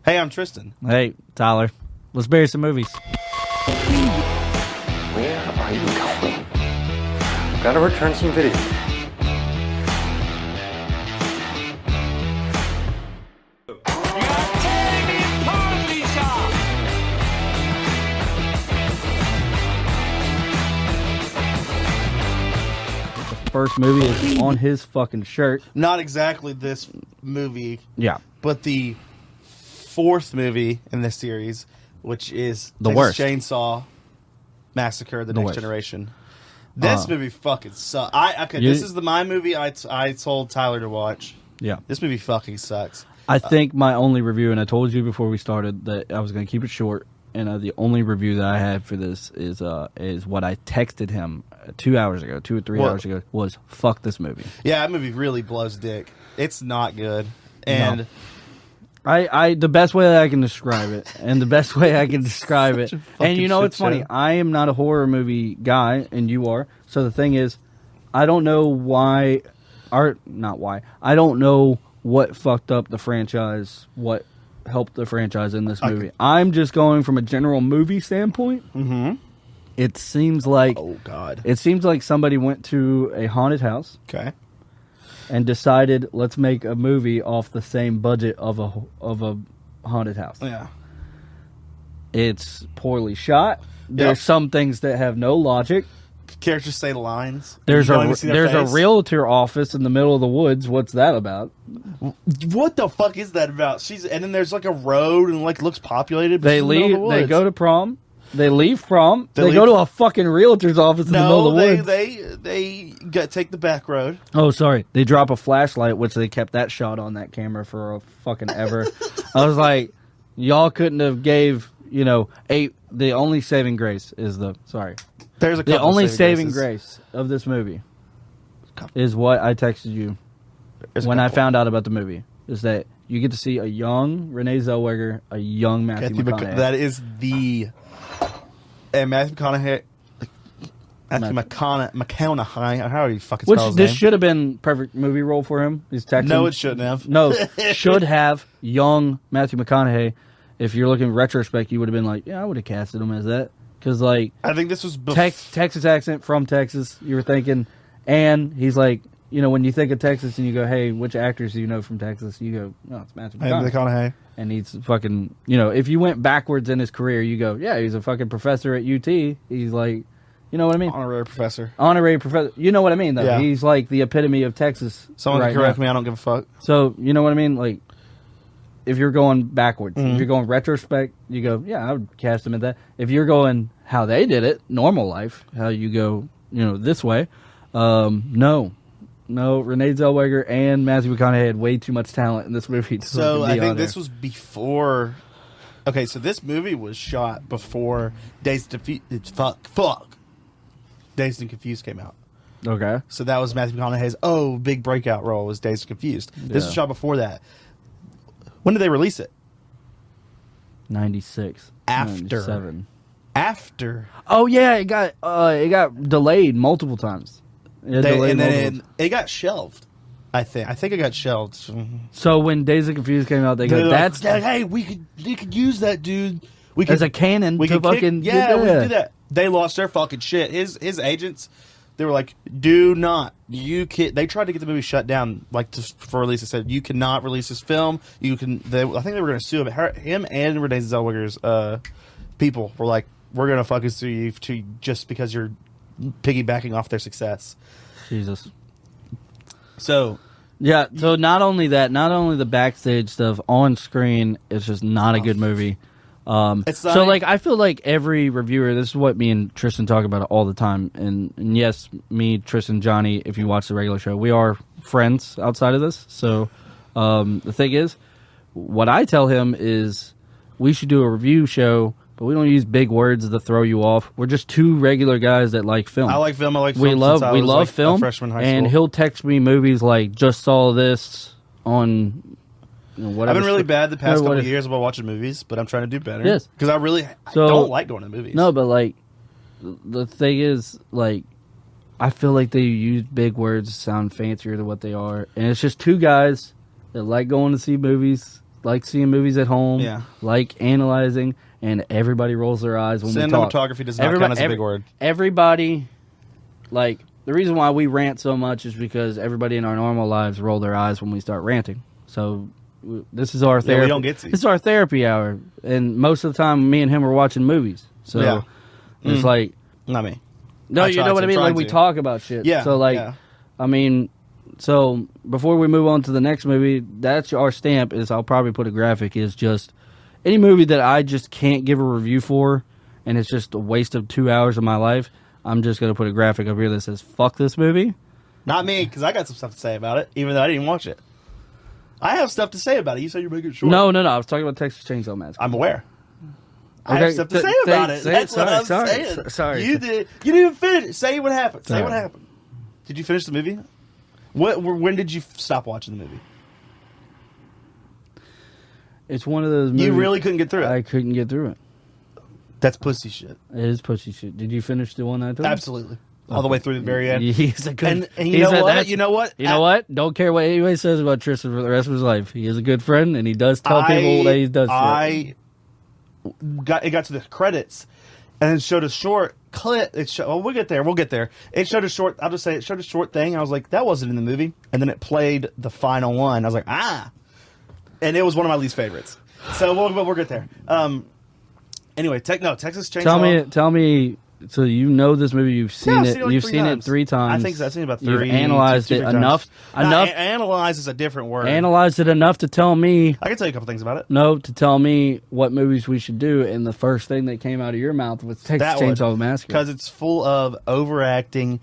Hey, I'm Tristan. Hey, Tyler. Let's bury some movies. Where are you going? Gotta return some video. First movie is on his fucking shirt. Not exactly this movie, Yeah. but the fourth movie in this series, which is The Texas worst. Chainsaw Massacre: The Next worst. Generation. This movie fucking sucks. This is my movie I told Tyler to watch. Yeah. This movie fucking sucks. I think my only review, and I told you before we started that I was going to keep it short, and the only review that I had for this is what I texted him 2 hours ago, 2 or 3 What? hours ago, was fuck this movie. Yeah, that movie really blows dick. It's not good. And I the best way that I can describe it, and the best way I can describe it, and you know shit it's funny, show. I am not a horror movie guy, and you are. So the thing is, I don't know why, or not why, I don't know what fucked up the franchise, what helped the franchise in this movie. I'm just going from a general movie standpoint. Mm-hmm. It seems like Oh God. it seems like somebody went to a haunted house Okay. and decided, let's make a movie off the same budget of a haunted house. Yeah. It's poorly shot. There's Yep. some things that have no logic. Characters say the lines. There's You don't even see their a face. realtor office in the middle of the woods. What's that about? What the fuck is that about? And then there's like a road and like looks populated. But They she's in the middle leave. of the They woods. go to prom. They leave prom. They leave- go to a fucking realtor's office in the middle No, of the woods. they take the back road. Oh, sorry. They drop a flashlight, which they kept that shot on that camera for a fucking ever. I was like, y'all couldn't have gave, the only saving grace is There's a the couple only saving saving graces. grace of this movie Couple. is what I texted you There's a when I couple. found out about the movie, is that you get to see a young Renee Zellweger, a young Matthew McConaughey. That is the and Matthew McConaughey. McConaughey. How do you fucking Which spell his this name? should have been perfect movie role for him. He's Texan. No, it shouldn't have. No, should have young Matthew McConaughey. If you're looking retrospect, you would have been like, yeah, I would have casted him as that. Because, like, I think this was Texas accent from Texas, you were thinking. And he's like, when you think of Texas and you go, hey, which actors do you know from Texas? You go, no, it's Matthew McConaughey. McConaughey. And he's fucking, if you went backwards in his career, you go, yeah, he's a fucking professor at UT. He's like, you know what I mean? Honorary professor. Honorary professor. You know what I mean, though. Yeah. He's like the epitome of Texas. Someone right can correct now. me. I don't give a fuck. So, you know what I mean? Like, if you're going backwards, Mm-hmm. if you're going retrospect, you go, yeah, I would cast him at that. If you're going how they did it, normal life, how you go, this way, no. Renee Zellweger and Matthew McConaughey had way too much talent in this movie. So I think this was before. Okay, so this movie was shot before Dazed and Dazed and Confused came out. Okay. So that was Matthew McConaughey's big breakout role was Dazed and Confused. This was Yeah. shot before that. When did they release it? 96. After. 97. After. Oh, yeah, it got delayed multiple times. It got shelved. I think it got shelved. So when Days of Confused came out, they go, that's hey, we could use that, dude. We as a canon we to could kick- fucking we could do that. They lost their fucking shit. His agents, they were like, do not. They tried to get the movie shut down, for release. They said you cannot release this film. I think they were going to sue him and Renee Zellweger's people were like, we're going to fucking sue you just because you're piggybacking off their success. Jesus. So Yeah, so not only the backstage stuff, on screen, it's just not a good movie. It's not so, I feel like every reviewer, this is what me and Tristan talk about all the time. And yes, me, Tristan, Johnny, if you watch the regular show, we are friends outside of this. So the thing is, what I tell him is we should do a review show, but we don't use big words to throw you off. We're just two regular guys that like film. I like film. I like film. We love since I was, film. a freshman in high and school. he'll text me movies like just saw this on whatever. I've been really bad the past No, couple of years about watching movies, but I'm trying to do better. Yes. Because I don't like going to movies. No, but the thing is, I feel like they use big words to sound fancier than what they are, and it's just two guys that like going to see movies like seeing movies at home, Yeah. like analyzing, and everybody rolls their eyes when we talk. Cinematography does not count as a big word. Everybody, like, the reason why we rant so much is because everybody in our normal lives roll their eyes when we start ranting. So this is our therapy. We don't get to. This is our therapy hour, and most of the time, me and him are watching movies. So it's like, not me. no, you know what I mean? Like, we talk about shit. Yeah. So, like, I mean, so before we move on to the next movie, that's our stamp. Is I'll probably put a graphic. Is just any movie that I just can't give a review for, and it's just a waste of 2 hours of my life. I'm just gonna put a graphic up here that says "fuck this movie." Not me, because I got some stuff to say about it, even though I didn't watch it. I have stuff to say about it. You said you're making it short. No. I was talking about Texas Chainsaw Massacre. I'm aware. I have stuff to say about it. That's what I'm saying. Sorry. You didn't even finish. Say what happened. Say what happened. Did you finish the movie? When did you stop watching the movie? It's one of those movies. You really couldn't get through it. I couldn't get through it. That's pussy shit. It is pussy shit. Did you finish the one I told you? Absolutely. All the way through the very end. He's a good. And you know what? You know what? You know what? Don't care what anybody says about Tristan for the rest of his life. He is a good friend, and he does tell people that he does shit. It got to the credits, and it showed a short clip. We'll get there. We'll get there. It showed a short. I'll just say it showed a short thing. I was like, that wasn't in the movie. And then it played the final one. I was like, and it was one of my least favorites. So we'll get there. Anyway, Texas Chainsaw. Tell me. So you know this movie? You've seen it. Like you've seen it 3 times. I think so. I've seen it about 3. You've analyzed it enough. Analyze is a different word. Analyzed it enough to tell me. I can tell you a couple things about it. No, to tell me what movies we should do. And the first thing that came out of your mouth was Texas Chainsaw Massacre, because it's full of overacting,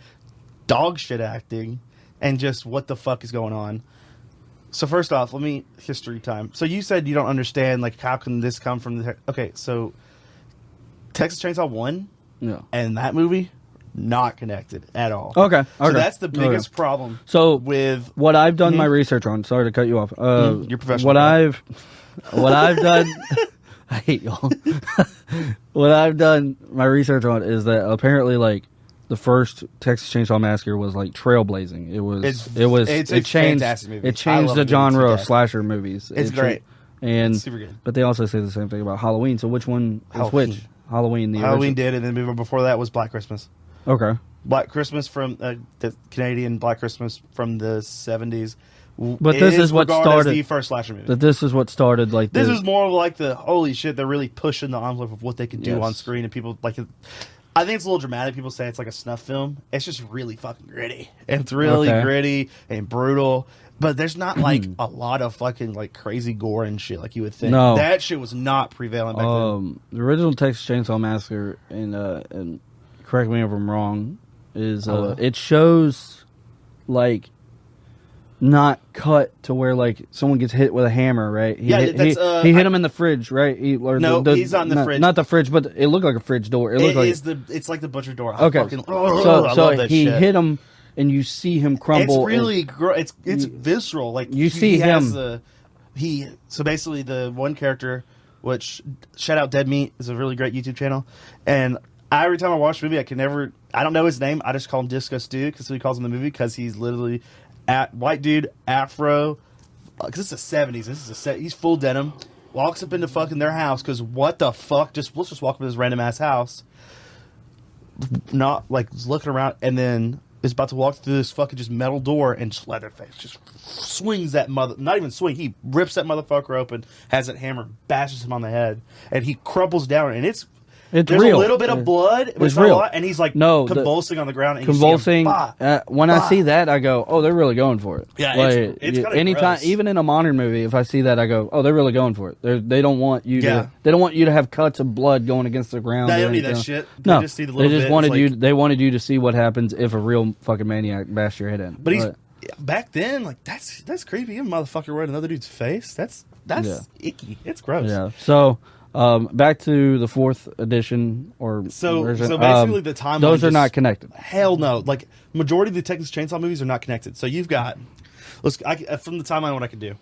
dog shit acting, and just what the fuck is going on. So first off, history time. So you said you don't understand, like, how can this come from the... Okay, so Texas Chainsaw 1 and that movie, not connected at all. Okay. So that's the biggest problem. So with what I've done my research on, sorry to cut you off. You're professional. What I've done... I hate y'all. What I've done my research on is that apparently, like, the first Texas Chainsaw Massacre was like trailblazing. It's a fantastic movie. It changed the genre of slasher movies. It's great. And it's super good. But they also say the same thing about Halloween. So which one is which? Halloween. Halloween did, and then the movie before that was Black Christmas. Okay. Black Christmas from the Canadian Black Christmas from the 70s. But this is what started the first slasher movie. But this is what started like this is more like the holy shit. They're really pushing the envelope of what they can do on screen, and people like it. I think it's a little dramatic. People say it's like a snuff film. It's just really fucking gritty. It's really gritty and brutal. But there's not like a lot of fucking like crazy gore and shit like you would think. No. That shit was not prevalent back then. The original Texas Chainsaw Massacre, and correct me if I'm wrong, is it shows like not cut to where like someone gets hit with a hammer, right? He hit him in the fridge, right? He's on the fridge. Not the fridge, but it looked like a fridge door. It's like the butcher door. Okay, so he hit him, and you see him crumble. It's really it's visceral. Like you see him. So basically the one character, which shout out Dead Meat is a really great YouTube channel, and every time I watch a movie, I don't know his name. I just call him Disco Stew because he calls him the movie because he's literally. White dude, afro, because it's the 70s. He's full denim. Walks up into fucking their house because what the fuck? Let's just walk up to this random ass house. Not like looking around, and then is about to walk through this fucking just metal door, and just Leatherface just swings that not even swing. He rips that motherfucker open, has that hammer, bashes him on the head, and he crumples down, and there's real. A little bit of blood. It's real. And he's like convulsing on the ground. And convulsing. When I see that, I go, "Oh, they're really going for it." Yeah, like, it's kind of anytime, gross. even in a modern movie, if I see that, I go, "Oh, they're really going for it." They don't want you to. They don't want you to have cuts of blood going against the ground. They don't need that shit. No, they just see the little they just wanted you. They wanted you to see what happens if a real fucking maniac bashed your head in. But back then, like that's creepy. You motherfucker right in another dude's face. That's icky. It's gross. Yeah. So. Back to the 4th edition version. So basically the timeline. Those are not connected. Hell no. Like majority of the Texas Chainsaw movies are not connected. So you've got from the timeline what I could do.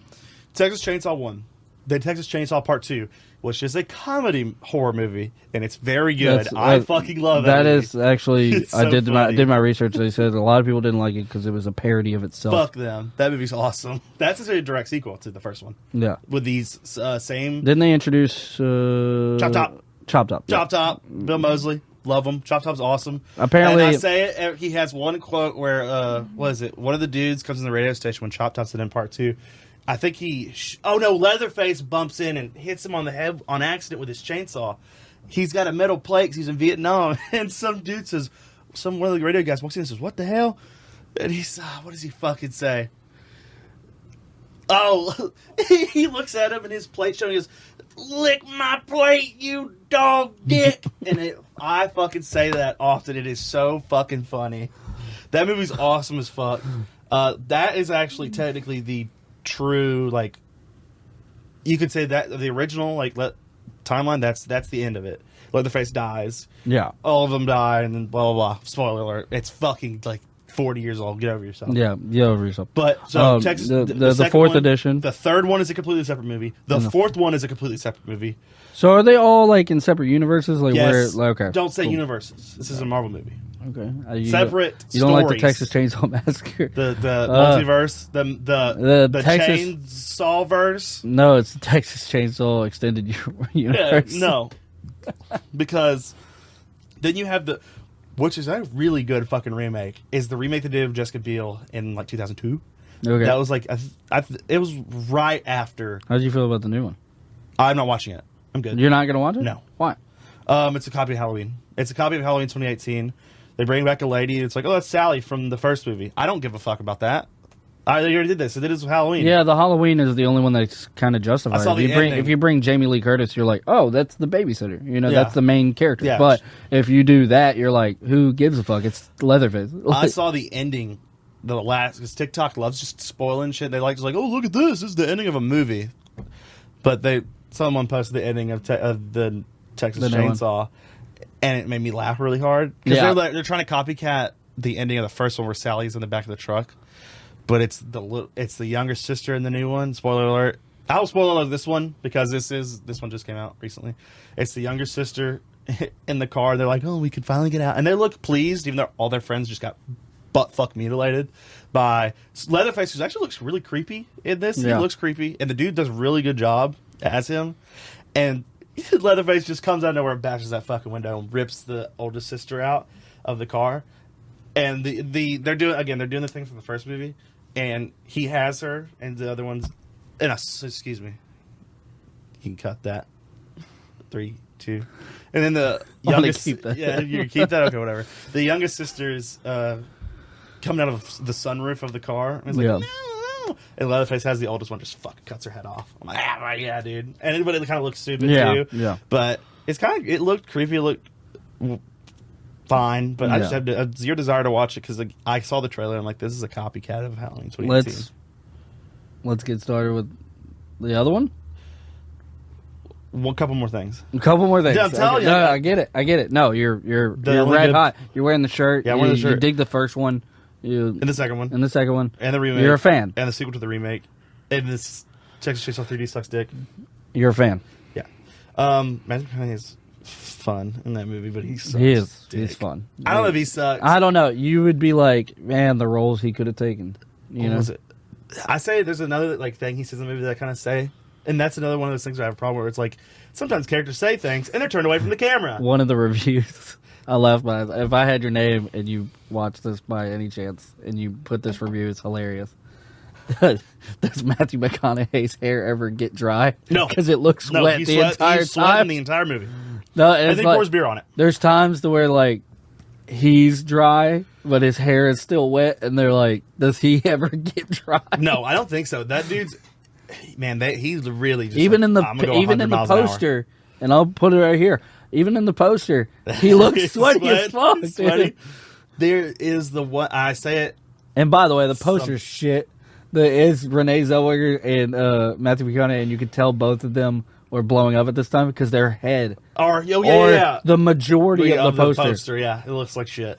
Texas Chainsaw 1 the Texas Chainsaw Part 2, which is a comedy horror movie, and it's very good. I fucking love that movie. Is actually, It's I so did funny. my research. They said a lot of people didn't like it because it was a parody of itself. Fuck them. That movie's awesome. That's a direct sequel to the first one. Yeah. With these same... Didn't they introduce... Chop Top. Chop Top. Yeah. Chop Top. Bill Moseley. Love him. Chop Top's awesome. Apparently... And I say it, he has one quote where, what is it? One of the dudes comes in the radio station when Chop Top's in Part 2. I think Leatherface bumps in and hits him on the head on accident with his chainsaw. He's got a metal plate 'cause he's in Vietnam. And some dude says, one of the radio guys walks in and says, "What the hell?" And he's, what does he fucking say? Oh, he looks at him and his plate showing, he goes, "Lick my plate, you dog dick." And I fucking say that often. It is so fucking funny. That movie's awesome as fuck. That is actually technically the true, like, you could say that the original, like, timeline, that's the end of it. Leatherface dies. Yeah. All of them die, and then blah, blah, blah. Spoiler alert. It's fucking, like, 40 years old. Get over yourself. Yeah, get over yourself. But, so, Texas... The second fourth one, edition. The third one is a completely separate movie. The fourth one is a completely separate movie. So are they all, like, in separate universes? Like, Yes. where... Okay. Don't say cool. universes. This is a Marvel movie. Okay. Separate You don't like the stories. Texas Chainsaw Massacre? The multiverse, the Texas- Chainsaw verse. No, it's the Texas Chainsaw Extended Universe. No, because then you have which is a really good fucking remake. Is the remake they did of Jessica Biel in like 2002? Okay. That was like it was right after. How did you feel about the new one? I'm not watching it. I'm good. You're not going to watch it? No. Why? It's a copy of Halloween. It's a copy of Halloween 2018. They bring back a lady. It's like, oh, that's Sally from the first movie. I don't give a fuck about that. I already did this. I did this with Halloween. Yeah, the Halloween is the only one that's kind of justified. I saw the ending. If you bring Jamie Lee Curtis, you're like, oh, that's the babysitter. You know, Yeah. that's the main character. Yeah. But if you do that, you're like, who gives a fuck? It's Leatherface. I saw the ending, the last, because TikTok loves just spoiling shit. They like just like, oh, look at this. This is the ending of a movie. But someone posted the ending of the Texas The new one. Chainsaw, and it made me laugh really hard because Yeah. they're trying to copycat the ending of the first one where Sally's in the back of the truck, but it's the younger sister in the new one. Spoiler alert! I'll spoil alert this one because this one just came out recently. It's the younger sister in the car. They're like, oh, we could finally get out, and they look pleased, even though all their friends just got butt fuck mutilated by Leatherface, who actually looks really creepy in this. Yeah. He looks creepy, and the dude does a really good job as him, and Leatherface just comes out of nowhere and bashes that fucking window and rips the oldest sister out of the car. And they're doing the thing from the first movie, and he has her, and the other one's, excuse me, you can cut that. 3, 2, and then the I'm gonna youngest, keep that. yeah, you keep that, okay, whatever. The youngest sister is coming out of the sunroof of the car, and it's like, Yeah. no. And Leatherface has the oldest one, just fucking cuts her head off. I'm like, right, yeah, dude. And everybody kind of looks stupid Yeah, too. yeah. But it looked creepy. It looked fine, but I just Yeah. had zero desire to watch it because I saw the trailer and I'm like, this is a copycat of Halloween 2018. Let's get started with the other one. One couple more things. A couple more things. Yeah, I'm telling you. No, I get it. No, you're only red good- hot. You're wearing the shirt. Yeah, I'm wearing the You shirt. dig the first one. And the second one. And the second one. And the remake. You're a fan. And the sequel to the remake. And this Texas Chainsaw 3D sucks dick. You're a fan. Yeah. Matthew McConaughey is fun in that movie, but he sucks. He is. dick. He's fun. I don't know if he sucks. I don't know. You would be like, man, the roles he could have taken. You What know? was it? I say there's another thing he says in the movie that I kind of say, and that's another one of those things where I have a problem where it's like sometimes characters say things and they're turned away from the camera. One of the reviews I left by. If I had your name and you watched this by any chance and you put this review, it's hilarious. Does Matthew McConaughey's hair ever get dry? No, because it looks wet the entire he's sweating time. the entire movie. No, and I it's think like, pours beer on it. there's times to where like he's dry, but his hair is still wet, and they're like, "Does he ever get dry?" No, I don't think so. That dude's man. He's really just Even like, in the I'm gonna go even 100 in the miles an hour. poster, and I'll put it right here. Even in the poster, he looks sweaty as fuck. He's sweaty. Dude. There is the one I say it. And by the way, the poster's shit. It's Renee Zellweger and Matthew McConaughey, and you could tell both of them were blowing up at this time because their head, Or the majority of the poster. Yeah, it looks like shit.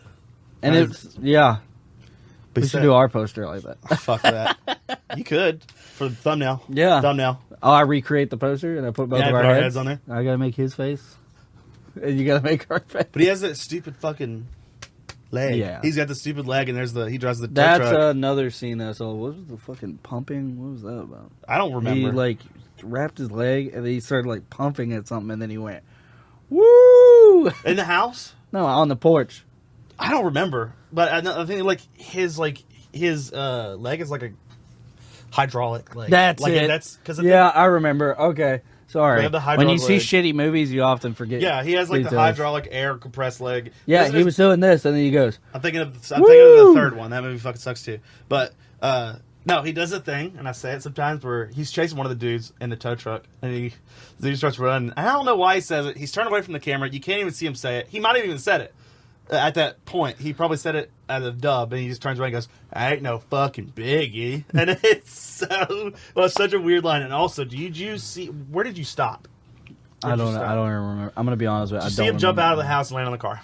And it's we should do our poster like that. Fuck that. You could for the thumbnail. Yeah. thumbnail. Oh, I recreate the poster and I put both Yeah, of I our put our heads heads on there. I gotta make his face, and you gotta make our face. But he has that stupid fucking leg. Yeah. He's got the stupid leg, and he drives the tow That's truck. another scene I saw. What was the fucking pumping? What was that about? I don't remember. He like wrapped his leg and then he started like pumping at something and then he went, woo! In the house? No, on the porch. I don't remember. But I think his leg is like a hydraulic leg. That's like it. That's because Yeah, I remember. Okay, sorry. They have the When you hydraulic see leg. shitty movies, you often forget. Yeah, he has like the details. hydraulic air compressed leg. Yeah, Doesn't he his- was doing this and then he goes, I'm thinking of the Woo! third one. That movie fucking sucks too. But no, he does a thing, and I say it sometimes, where he's chasing one of the dudes in the tow truck, and the dude starts running. I don't know why he says it. He's turned away from the camera. You can't even see him say it. He might have even said it at that point. He probably said it at a dub, and he just turns away and goes, "I ain't no fucking biggie." And it's such a weird line. And also, did you see? Where did you stop? I don't know. I don't even remember. I'm gonna be honest with you. Did I you don't see him jump remember. out of the house and land on the car?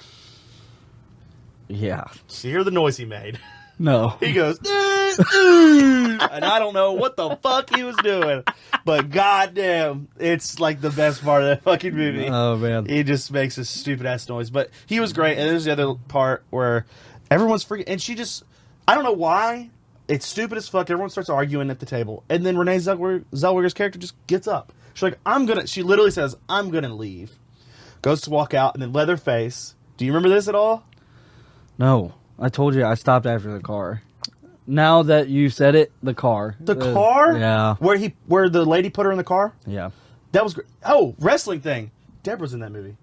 Yeah. Did you hear the noise he made? No. He goes, and I don't know what the fuck he was doing, but goddamn, it's like the best part of that fucking movie. Oh man. He just makes a stupid ass noise, but he was great. And there's the other part where everyone's freaking, and she just, I don't know why, it's stupid as fuck. Everyone starts arguing at the table, and then Renee Zellweger's character just gets up. She's like, she literally says, I'm gonna leave. Goes to walk out, and then Leatherface. Do you remember this at all? No. I told you I stopped after the car. Now that you said it, the car. The car? Yeah. Where the lady put her in the car? Yeah. That was great. Oh, wrestling thing. Deborah's in that movie.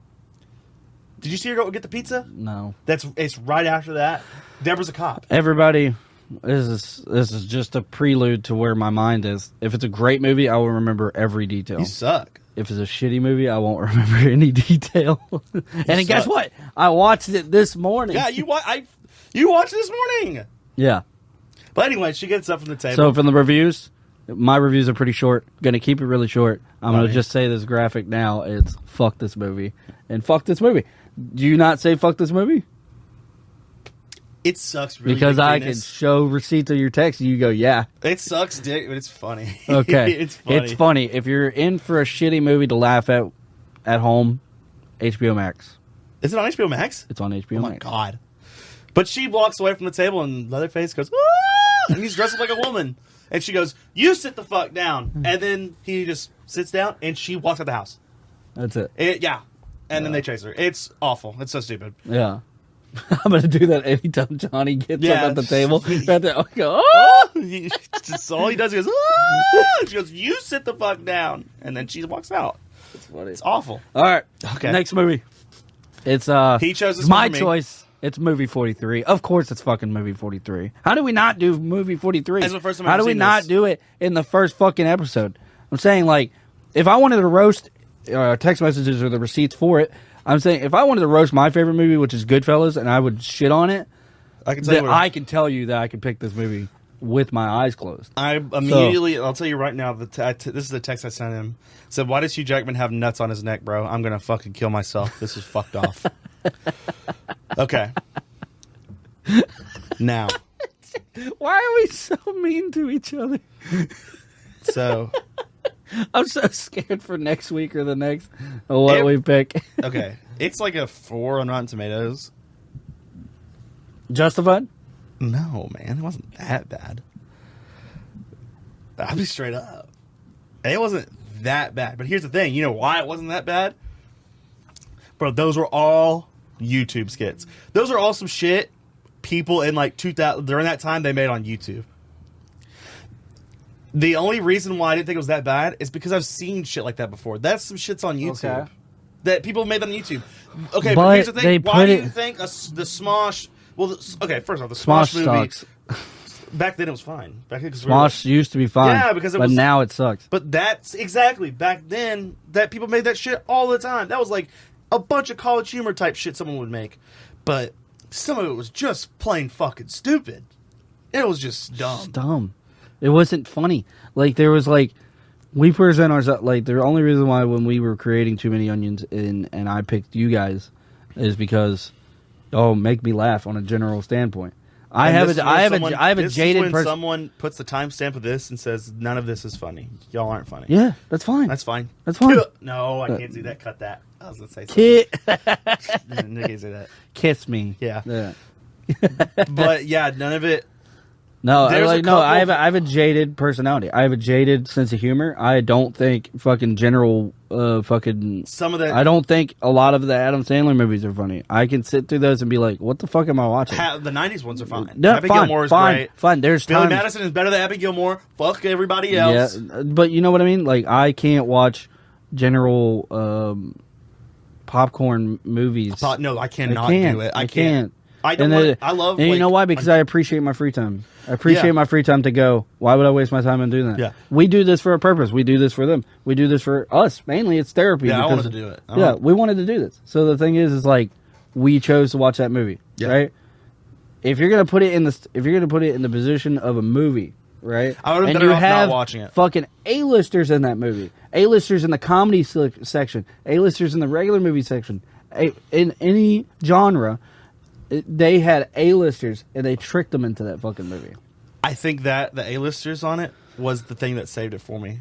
Did you see her go get the pizza? No. It's right after that. Deborah's a cop. Everybody, this is just a prelude to where my mind is. If it's a great movie, I will remember every detail. You suck. If it's a shitty movie, I won't remember any detail. And then guess suck. what? I watched it this morning. Yeah, you watched this morning. Yeah. But anyway, she gets up from the table. So from the reviews, my reviews are pretty short. Gonna keep it really short. I'm gonna Funny. just say this graphic now. It's fuck this movie. And fuck this movie. Do you not say fuck this movie? It sucks really Because big I can penis. show receipts of your text and you go, yeah. It sucks dick, but it's funny. Okay. It's funny. It's funny. If you're in for a shitty movie to laugh at home, HBO Max. Is it on HBO Max? It's on HBO Oh my Max. god. But she walks away from the table and Leatherface goes, "Ah!" And he's dressed up like a woman. And she goes, "You sit the fuck down." And then he just sits down and she walks out the house. That's it. Yeah. And then they chase her. It's awful. It's so stupid. Yeah. I'm gonna do that anytime Johnny gets Yeah. up at the table. Right there, I'll go, oh! That's all he does. He goes, "Ah!" She goes, "You sit the fuck down." And then she walks out. That's funny. It's awful. All right. Okay. Next movie. It's He chose this it's my one for me. choice. It's movie 43. Of course, it's fucking movie 43. How do we not do movie 43? That's the first time How I've do we seen not this. do it in the first fucking episode? I'm saying, like, if I wanted to roast text messages or the receipts for it, I'm saying if I wanted to roast my favorite movie, which is Goodfellas, and I would shit on it, I can tell you then what, I can tell you that I could pick this movie with my eyes closed. I immediately, I'll tell you right now, this is the text I sent him. It said, "Why does Hugh Jackman have nuts on his neck, bro? I'm going to fucking kill myself. This is fucked off." Okay. Now, Why are we so mean to each other? so, I'm so scared for next week or the next or what If- we pick. okay. It's like a 4 on Rotten Tomatoes. Justified? No, man. It wasn't that bad. I'll be straight up. It wasn't that bad. But here's the thing. You know why it wasn't that bad? Bro, those were all YouTube skits. Those are all some shit people in like 2000, during that time, they made on YouTube. The only reason why I didn't think it was that bad is because I've seen shit like that before. That's some shit's on YouTube. Okay. That people have made on YouTube. Okay, but But here's the they thing. Why put do it- you think the Smosh... Well, okay, first off, the Smosh Smosh movie... sucks. Back then it was fine. Back then, 'cause we were Smosh used to be fine. Yeah, because it but was- now it sucks. But that's exactly back then that people made that shit all the time. That was like a bunch of College Humor type shit someone would make. But some of it was just plain fucking stupid. It was just dumb. It's dumb. It wasn't funny. Like there was like we present ourselves like the only reason why when we were creating Too Many Onions and I picked you guys is because make me laugh on a general standpoint. I And have this is a where I have someone- a I have a this is jaded when person. someone puts the timestamp of this and says none of this is funny. Y'all aren't funny. Yeah, that's fine. That's fine. That's fine. No, I can't do that. Cut that. I was gonna say something. You can't say that. Kiss me. Yeah. But yeah, none of it. No, There's a no. I couple- have a jaded personality. I have a jaded sense of humor. I don't think fucking general Some of that. I don't think a lot of the Adam Sandler movies are funny. I can sit through those and be like, "What the fuck am I watching?" The '90s ones are fine. No, Happy fine, Gilmore is fine, great. fine. There's Billy times, Madison is better than Happy Gilmore. Fuck everybody else. yeah, but you know what I mean. Like, I can't watch general popcorn movies. No, I cannot I can't. do it. I can't. I don't. I love. And you like, know why? Because I appreciate my free time. I appreciate Yeah. my free time to go. Why would I waste my time on doing that? Yeah. We do this for a purpose. We do this for them. We do this for us. Mainly, it's therapy. Yeah, I because, wanted to do it. Yeah, we wanted to do this. So the thing is like, we chose to watch that movie, Yeah. right? If you're gonna put it in the position of a movie, right? I would've and been you better off not have watching it. fucking A-listers in that movie, A-listers in the comedy section, A-listers in the regular movie section, in any genre. They had A-listers, and they tricked them into that fucking movie. I think that the A-listers on it was the thing that saved it for me. I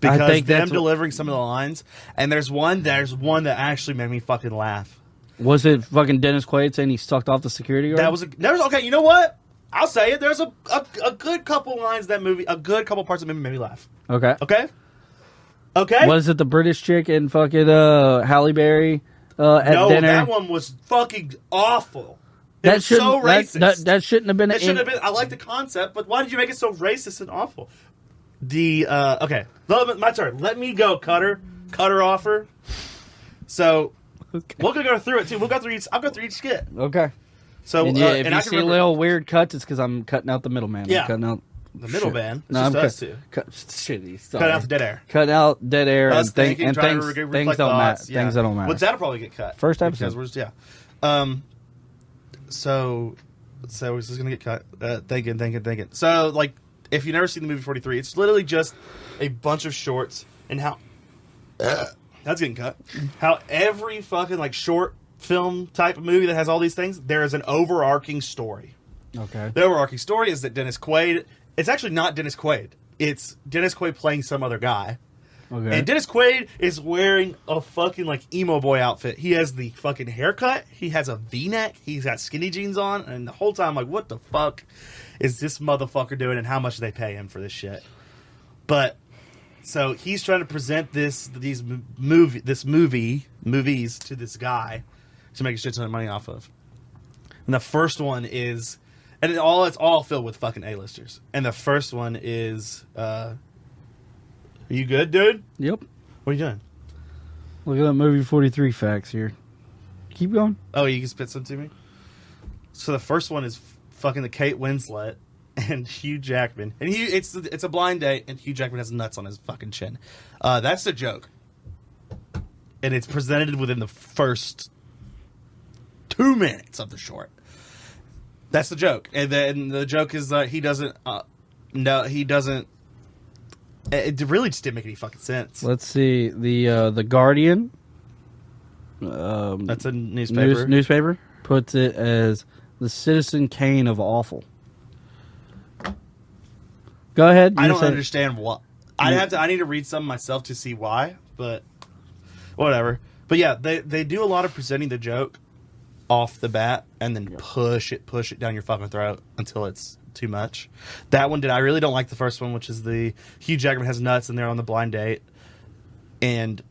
Because think them that's delivering some of the lines, and there's one that actually made me fucking laugh. Was it fucking Dennis Quaid saying he sucked off the security guard? There was okay. You know what? I'll say it. There's a good couple lines that movie, a good couple parts of the movie made me laugh. Okay. Okay. Was it the British chick and fucking Halle Berry at No, dinner? that one was fucking awful. It That was so racist. That shouldn't have been. That shouldn't have been. I like the concept, but why did you make it so racist and awful? Okay, my turn. Let me go, Cutter offer. So we'll go through it too. We'll go through each. I'll go through each skit. Okay. So And yeah, if and you I see can remember little weird cuts, it's because I'm cutting out the middleman. Yeah. I'm cutting out the middle band. It's No, just I'm us two. shitty. Cut out the dead air. Cut out dead air Us and, thinking, trying to things reflect don't matter. thoughts. Yeah. Things that don't matter. Well, that'll probably get cut. First episode. Because we're just, So it's just gonna get cut. Thinking. So like, if you've never seen the movie 43, it's literally just a bunch of shorts and how that's getting cut. How every fucking like short film type of movie that has all these things, there is an overarching story. Okay. The overarching story is that Dennis Quaid. It's actually not Dennis Quaid. It's Dennis Quaid playing some other guy. Okay. And Dennis Quaid is wearing a fucking like emo boy outfit. He has the fucking haircut. He has a V-neck. He's got skinny jeans on. And the whole time, I'm like, what the fuck is this motherfucker doing? And how much do they pay him for this shit? But so he's trying to present movies to this guy to make a shit ton of money off of. And the first one is, and it's all filled with fucking A-listers. And the first one is. Are you good, dude? Yep. What are you doing? Look at that movie 43 facts here. Keep going. Oh, you can spit some to me? So the first one is fucking the Kate Winslet and Hugh Jackman. And it's a blind date, and Hugh Jackman has nuts on his fucking chin. That's the joke. And it's presented within the first 2 minutes of the short. That's the joke. And then the joke is he doesn't... he doesn't... It really just didn't make any fucking sense. Let's see. The Guardian. That's a newspaper. Newspaper puts it as the Citizen Kane of awful. Go ahead. I don't understand what. I need to read some myself to see why, but whatever. But yeah, they do a lot of presenting the joke off the bat and then push it down your fucking throat until it's too much. That one I really don't like the first one, which is the Hugh Jackman has nuts and they're on the blind date and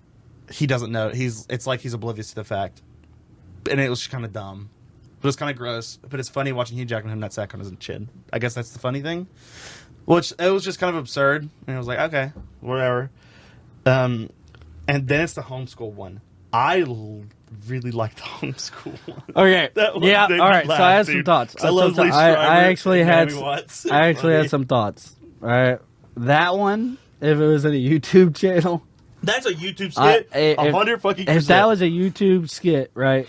he doesn't know. It's like he's oblivious to the fact. And it was kind of dumb. It was kind of gross, but it's funny watching Hugh Jackman have nutsack on his chin. I guess that's the funny thing. Which it was just kind of absurd, and I was like, okay, whatever. And then it's the homeschool one. I really like the homeschool one. Okay. That one Yeah. made All me right. laugh, So I had dude. some thoughts. I love Lee I Schreiber actually and had. Naomi Watts. I actually Funny. had some thoughts. All right. That one, if it was in a YouTube channel, That's a YouTube skit. 100 fucking percent. if that was a YouTube skit, right,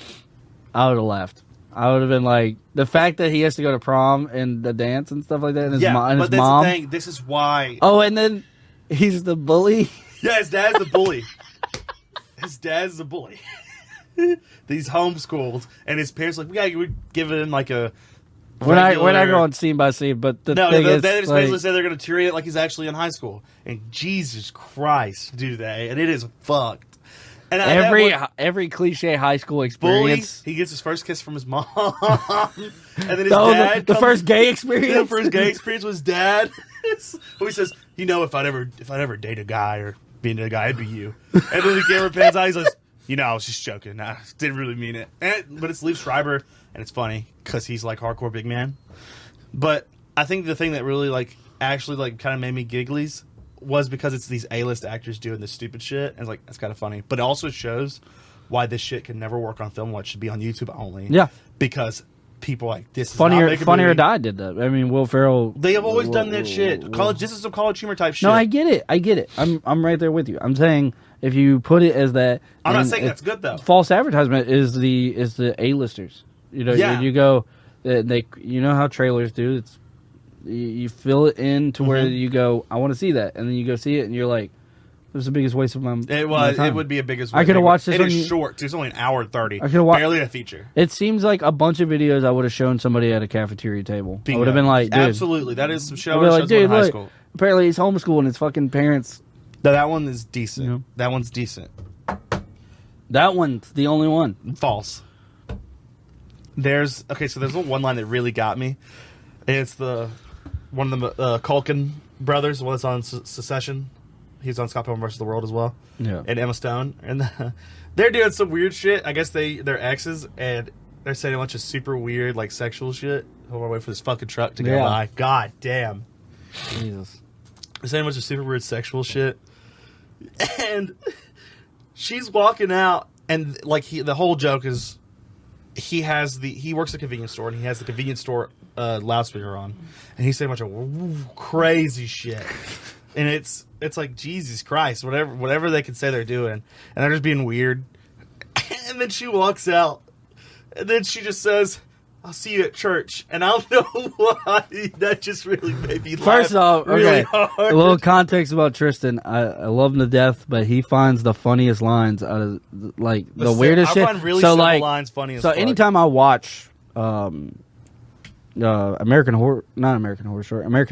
I would have laughed. I would have been like, the fact that he has to go to prom and the dance and stuff like that, and his, and but his that's mom. the thing. This is why. Oh, and then he's the bully. Yeah, his dad's the bully. His dad's the bully. He's homeschooled, and his parents are like, we're giving him like a We're not going scene by scene, but the thing is, they just basically say they're going to treat it like he's actually in high school, and Jesus Christ, do they? And it is fucked. And every cliche high school experience. Bully, he gets his first kiss from his mom, and then his dad. The first gay experience. The first gay experience was dad. He says, if I'd ever date a guy or be into a guy, it'd be you. And then the camera pans out. He says, I was just joking. I didn't really mean it. But it's Liev Schreiber, and it's funny because he's like hardcore big man. But I think the thing that really actually kind of made me gigglies was because it's these A-list actors doing this stupid shit, and it's that's kind of funny. But it also shows why this shit can never work on film. Why it should be on YouTube only. Yeah, because people this. Funny or Die did that. I mean, Will Ferrell. They have always done that shit. This is some college humor type shit. No, I get it. I'm right there with you. I'm saying if you put it as that, I'm not saying that's good though. False advertisement is the A-listers. You go. How trailers do. It's you fill it in to where you go, I want to see that, and then you go see it, and you're like, "It was the biggest waste of my time." It would be a biggest. I could have watched this. It is short. It's only an hour and 30. I could have barely a feature. It seems like a bunch of videos I would have shown somebody at a cafeteria table. Bingo. I would have been like, "Dude, absolutely, that is some show in high school." Apparently, he's homeschooling his fucking parents. No, that one is decent. Yeah. That one's decent. That one's the only one. False. There's one line that really got me. It's one of the Culkin brothers, the one that's on Secession. He's on Scott Pilgrim vs. the World as well. Yeah. And Emma Stone. And they're doing some weird shit. I guess they're exes, and they're saying a bunch of super weird, sexual shit. Hold on, wait for this fucking truck to go by. God damn. Jesus. They're saying a bunch of super weird sexual shit. And she's walking out, and the whole joke is he works at a convenience store, and he has the convenience store loudspeaker on, and he's saying a bunch of crazy shit, and it's like Jesus Christ, whatever they can say they're doing, and they're just being weird. And then she walks out, and then she just says, "I'll see you at church," and I don't know why that just really made me laugh. First off, really hard. A little context about Trystin. I love him to death, but he finds the funniest lines out of the weirdest shit. I find really simple lines funny as fuck. So anytime I watch American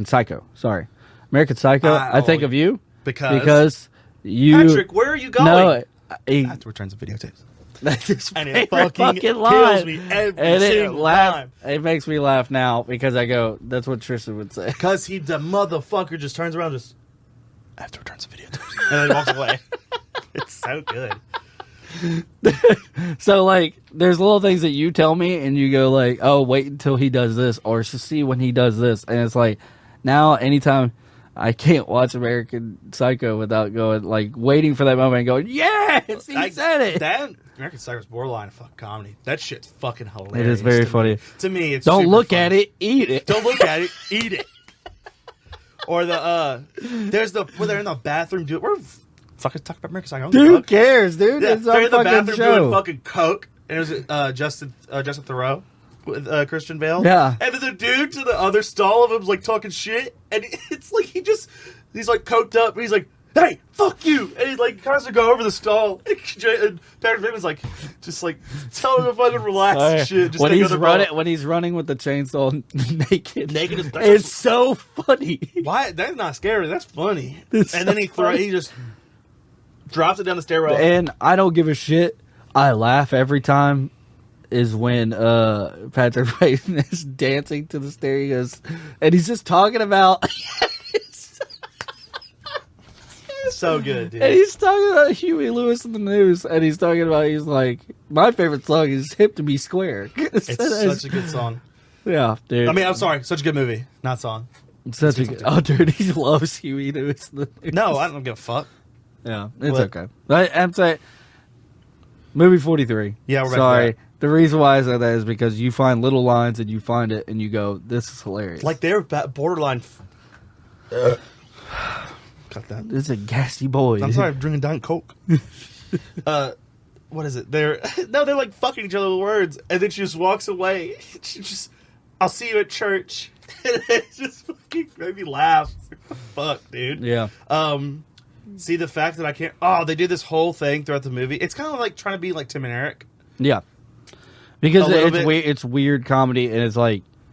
Psycho. Sorry, American Psycho. I think of you because you. Patrick, where are you going? No, I have to return some videotapes. That's his and it fucking kills line. me every single time. It makes me laugh now because I go, that's what Trystin would say. Because the motherfucker just turns around, I have to return some videotapes. And then walks away. It's so good. So, there's little things that you tell me, and you go, oh, wait until he does this, or see when he does this. And it's now, anytime I can't watch American Psycho without going, waiting for that moment and going, yes, he said it. That American Psycho is borderline fucking comedy. That shit's fucking hilarious. It is very funny. To me, it's don't look funny. At it, eat it. Don't look at it, eat it. Or there's where they're in the bathroom doing. We're fucking talking about American Psycho. Who cares, dude? Yeah, it's they're in the bathroom show. doing fucking coke, and it was Justin Theroux with Christian Bale. Yeah, and then the dude to the other stall of him's talking shit, and it's he's coked up, and he's like, "Hey, fuck you!" And he tries to go over the stall, and Patrick Bateman's tell him to fucking relax and shit. Just when he's running with the chainsaw naked it's so funny. Why? That's not scary. That's funny. Then he just drops it down the stairwell. And I don't give a shit. I laugh every time. Is when Patrick Bateman is dancing to the stereo, and he's just talking about. So good, dude. And he's talking about Huey Lewis in the News, and he's talking about my favorite song is "Hip to Be Square." It's such a good song. Yeah, dude. I mean, I'm sorry, such a good movie, not song. Such a good. Oh, dude, he loves Huey Lewis in the News. No, I don't give a fuck. Yeah, it's okay. I'm saying, movie 43. Yeah, we're back sorry. to that. The reason why I said that is because you find little lines and you find it and you go, "This is hilarious." They're borderline. Cut that. This is a gassy boy. I'm sorry, I'm drinking Diet Coke. What is it? They're fucking each other with words, and then she just walks away. She just, "I'll see you at church." And it just fucking made me laugh. Fuck, dude. Yeah. See the fact that I can't. Oh, they did this whole thing throughout the movie. It's kind of trying to be like Tim and Eric. Yeah. Because it's weird comedy, and it's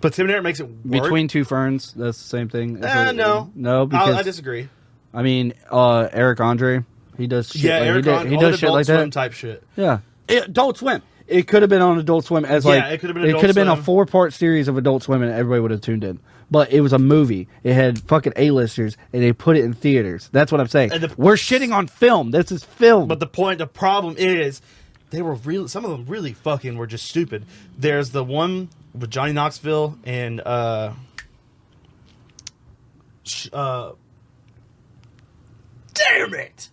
But Tim and Eric makes it work. Between Two Ferns, that's the same thing. No. No, because... I disagree. I mean, Eric Andre, he does shit. Yeah, like, Eric he does shit like Swim that. type shit. Yeah. Adult Swim. It could have been on Adult Swim as like... it could have been It Adult could have been a Swim. 4-part series of Adult Swim and everybody would have tuned in. But it was a movie. It had fucking A-listers and they put it in theaters. That's what I'm saying. We're shitting on film. This is film. But the problem is, they were really, some of them really fucking were just stupid. There's the one with Johnny Knoxville and damn it,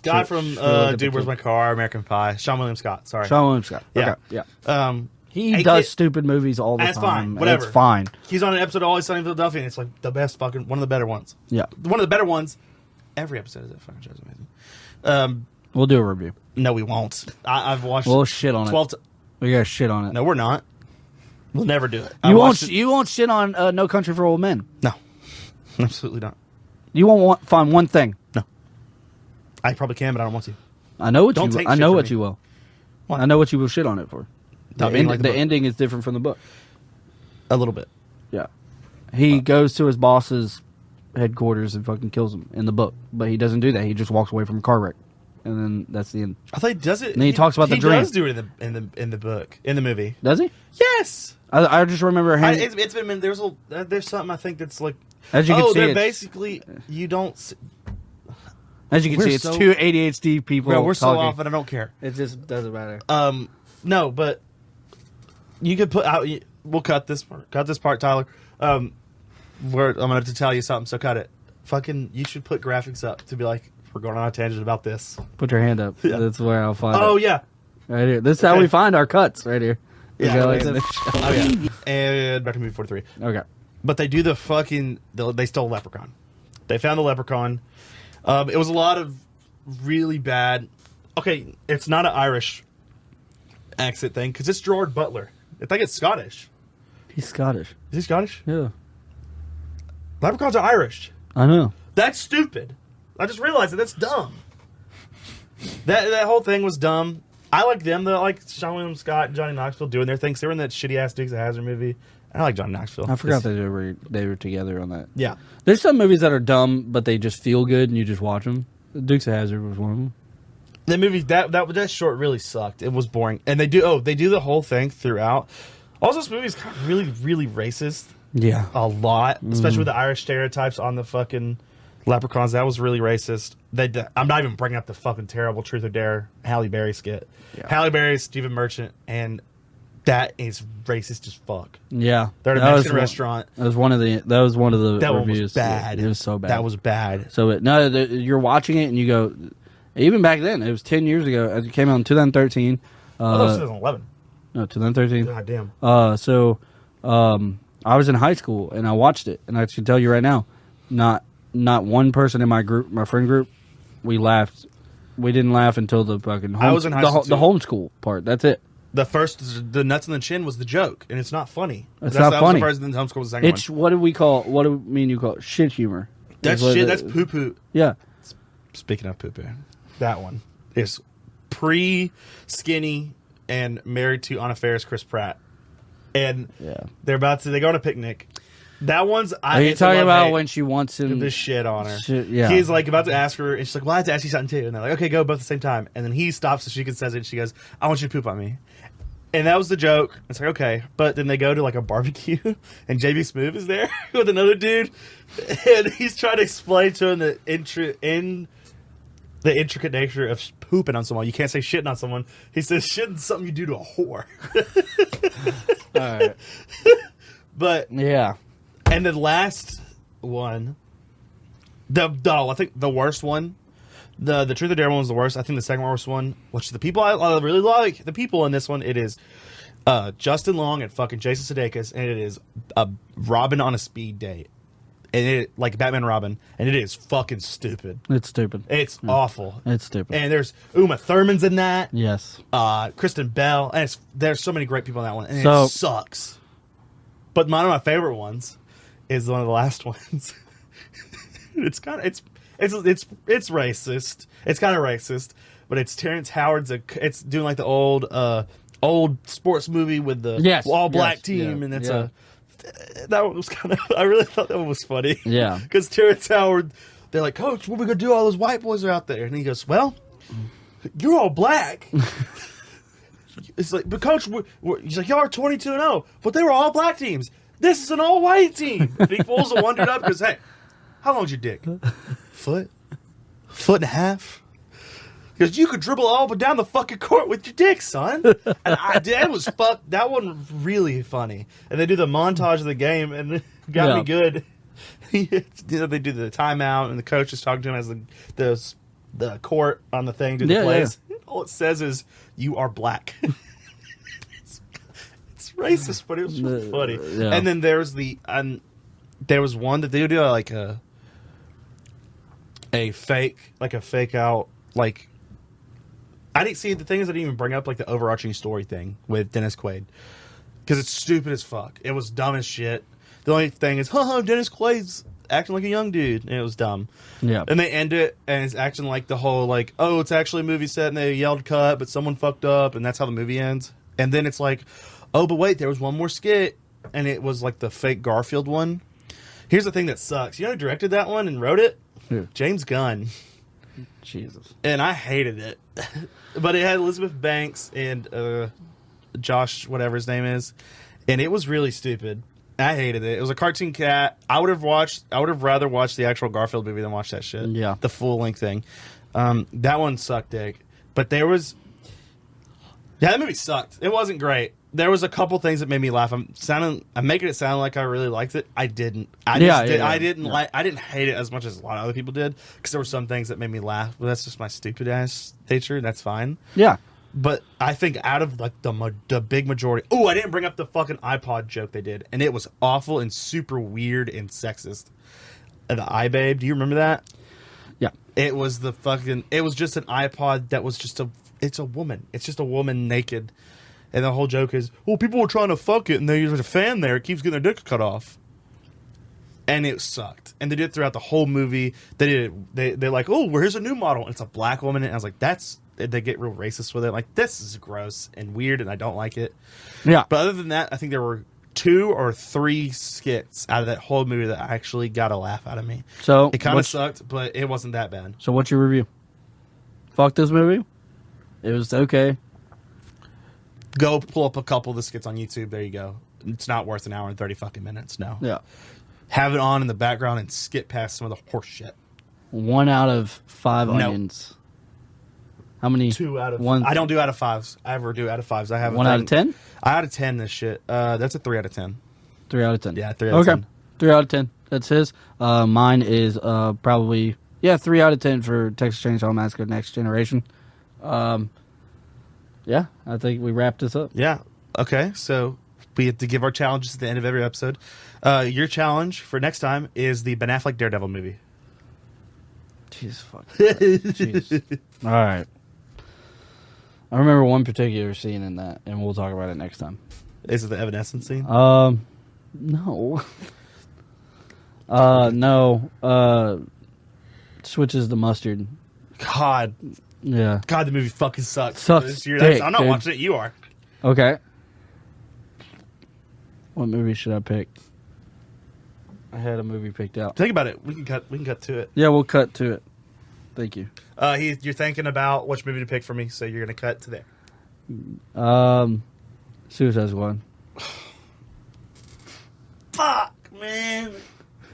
guy from Dude, Where's My Car, American Pie, Sean William Scott. Sorry, Sean William Scott. Yeah, Okay. Yeah. He and does stupid movies all the that's time. fine. Whatever. It's fine. He's on an episode of Always Sunny in Philadelphia, and it's like the best fucking one of the better ones. Yeah. One of the better ones. Every episode of that fucking show is amazing. We'll do a review. No, we won't. I've watched. We'll shit on 12 it. We gotta shit on it. No, we're not. We'll never do it. You won't shit on No Country for Old Men. No, absolutely not. You won't find one thing. No, I probably can, but I don't want to. I know what Don't you. take I shit know from what me. you will. What? I know what you will shit on it for. I mean, like the book. ending is different from the book. A little bit. Yeah, he goes to his boss's headquarters and fucking kills him in the book, but he doesn't do that. He just walks away from a car wreck, and then that's the end. I thought he does it. And he talks about the dream. He does do it in the book, in the movie. Does he? Yes. I just remember him. It's been there's something I think that's like. As you can see, they're it's- basically you don't. As you can We're see, it's so- two ADHD people. Bro, we're so talking. off, and I don't care. It just doesn't matter. No, but you could put out. We'll cut this part. Cut this part, Tyler. I'm gonna have to tell you something, so cut it. Fucking, you should put graphics up to be like, we're going on a tangent about this. Put your hand up. Yeah. That's where I'll find Oh it. yeah. Right here. This is how we find our cuts. Right here. Yeah. Okay, like and- this. oh yeah. And back to movie 43. Okay. But they do the fucking. They stole Leprechaun. They found the Leprechaun. It was a lot of really bad. Okay, it's not an Irish accent thing because it's Gerard Butler. I think it's Scottish. He's Scottish. Is he Scottish? Yeah. Leprechauns are Irish. I know. That's stupid. I just realized that that's dumb. That whole thing was dumb. I like them though. I like Sean William Scott and Johnny Knoxville doing their things. They were in that shitty ass Dukes of Hazzard movie. I like Johnny Knoxville. I forgot that they were together on that. Yeah. There's some movies that are dumb, but they just feel good and you just watch them. Dukes of Hazzard was one of them. The movie that short really sucked. It was boring, and they do the whole thing throughout. Also, this movie's kind of really racist. Yeah. A lot, especially with the Irish stereotypes on the fucking leprechauns. That was really racist. I'm not even bringing up the fucking terrible Truth or Dare Halle Berry skit. Yeah. Halle Berry, Stephen Merchant, and that is racist as fuck. Yeah. They're at a Mexican restaurant. That was one of the That one reviews. was bad. It was so bad. That was bad. So you're watching it and you go. Even back then, it was 10 years ago. It came out in 2013. Oh, that was 2011. No, 2013. God damn. I was in high school and I watched it, and I can tell you right now, not one person in my group, my friend group, we laughed. We didn't laugh until the fucking I was in high school, the too. homeschool part. That's it. The nuts on the chin was the joke, and it's not funny. It's not funny. That was the first, then homeschool was the second It's one. what do we call? What do me and you call it? Shit humor? That's Is what shit. it- That's poo poo. Yeah. Speaking of poo poo, that one is skinny and married to Anna Faris, Chris Pratt, and Yeah. they go on a picnic. That one's. Are you talking about when she wants him? this shit on her? Shit, yeah. He's like about to ask her, and she's like, "Well, I have to ask you something too." And they're like, "Okay, go both at the same time." And then he stops so she can says it. And she goes, "I want you to poop on me." And that was the joke. It's like, okay. But then they go to like a barbecue and JB Smoove is there with another dude. And he's trying to explain to him the intricate nature of pooping on someone. You can't say shitting on someone. He says shitting's something you do to a whore. All right. But, Yeah. and the last one, I think the worst one, the Truth or Dare one was the worst. I think the second worst one, which the people I really like, the people in this one, it is Justin Long and fucking Jason Sudeikis, and it is Robin on a speed date, and it like Batman Robin, and it is fucking stupid. It's stupid. It's awful. It's stupid. And there's Uma Thurman's in that. Yes. Kristen Bell, and there's so many great people in that one, and So- it sucks. But one of my favorite ones is one of the last ones. It's kind of it's racist. It's kind of racist, but it's Terrence Howard's. It's doing like the old old sports movie with the all black team, and it's that one was kind of. I really thought that one was funny. Yeah, because Terrence Howard, they're like, Coach, what are we gonna do? All those white boys are out there, and he goes, well, you're all black. It's like, but Coach, he's like, y'all are 22-0, but they were all black teams. This is an all white team. And he pulls the wondered up because, hey, how long's your dick? Foot and a half. Because you could dribble all but down the fucking court with your dick, son. And that one was really funny. And they do the montage of the game, and it got me good. They do the timeout, and the coach is talking to him as the court on the thing, do the plays. Yeah. All it says is, you are black. It's racist, but it was really funny. Yeah. And then there was one that they do like a fake out, like, I didn't see the thing is I didn't even bring up like the overarching story thing with Dennis Quaid because it's stupid as fuck. It was dumb as shit. The only thing is, Dennis Quaid's acting like a young dude, and it was dumb. Yeah. And they end it, and it's acting like the whole like, oh, it's actually a movie set, and they yelled cut, but someone fucked up, and that's how the movie ends. And then it's like, oh, but wait, there was one more skit, and it was like the fake Garfield one. Here's the thing that sucks. You know who directed that one and wrote it? Who? James Gunn. Jesus. And I hated it. But it had Elizabeth Banks and Josh, whatever his name is. And it was really stupid. I hated it. It was a cartoon cat. I would have rather watched the actual Garfield movie than watch that shit. Yeah. The full length thing. That one sucked dick. But there was... Yeah, that movie sucked. It wasn't great. There was a couple things that made me laugh. I'm making it sound like I really liked it. I didn't. I didn't hate it as much as a lot of other people did because there were some things that made me laugh. But that's just my stupid ass nature. That's fine. Yeah. But I think out of like the big majority. Oh, I didn't bring up the fucking Ipod joke they did, and it was awful and super weird and sexist. The iBabe. Do you remember that? Yeah. It was It was just an iPod that was just It's a woman. It's just a woman naked. And the whole joke is, well, people were trying to fuck it, and there's a fan there. It keeps getting their dick cut off. And it sucked. And they did it throughout the whole movie. They're like, oh, well, here's a new model. And it's a black woman. And I was like, they get real racist with it. Like, this is gross and weird, and I don't like it. Yeah. But other than that, I think there were 2 or 3 skits out of that whole movie that actually got a laugh out of me. So it kind of sucked, but it wasn't that bad. So what's your review? Fuck this movie? It was okay. Go pull up a couple of the skits on YouTube. There you go. It's not worth an hour and 30 fucking minutes. No. Yeah. Have it on in the background and skip past some of the horse shit. 1 out of 5 onions. How many? 2 out of 1. I don't do out of 5s. I ever do out of 5s. I have 1 out of 10. Out of 10. This shit. That's a 3 out of 10. 3 out of 10. Yeah, 3 out of 10. 3 out of 10. That's his. Mine is probably 3 out of 10 for Texas Chainsaw Massacre: Next Generation. Yeah, I think we wrapped this up. Yeah. Okay, so we have to give our challenges at the end of every episode. Your challenge for next time is the Ben Affleck Daredevil movie. Jesus fuck. Jeez. All right. I remember one particular scene in that, and we'll talk about it next time. Is it the Evanescence scene? No. No. Switches the mustard. God. Yeah. God, the movie fucking sucks. Sucks. I'm not watching it. You are. Okay. What movie should I pick? I had a movie picked out. Think about it. We can cut to it. Yeah, we'll cut to it. Thank you. You're thinking about which movie to pick for me, so you're gonna cut to there. Suicide Squad. Fuck, man.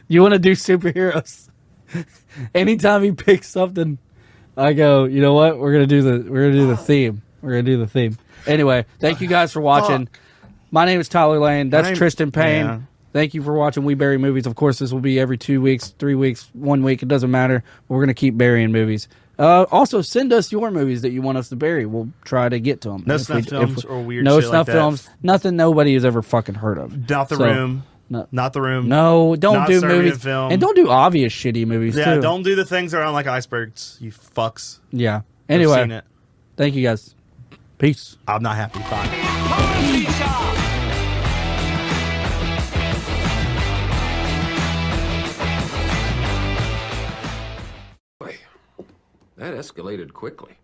You want to do superheroes? Anytime he picks something, I go, you know what? We're gonna do the theme. We're gonna do the theme. Anyway, thank you guys for watching. Fuck. My name is Tyler Lane. That's Trystin Payne. Yeah. Thank you for watching We Bury Movies. Of course, this will be every 2 weeks, 3 weeks, 1 week. It doesn't matter. We're going to keep burying movies. Also, send us your movies that you want us to bury. We'll try to get to them. No snuff films or weird no shit snuff like films. that. Nothing nobody has ever fucking heard of. Not The Room. No. Not The Room. No, don't Not do Serbian movies. film. And don't do obvious shitty movies, Yeah, too. don't do the things that are on like icebergs, you fucks. Yeah. I've Anyway, seen it. thank you guys. Peace. I'm not happy. Bye. That escalated quickly.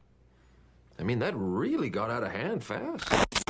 I mean, that really got out of hand fast.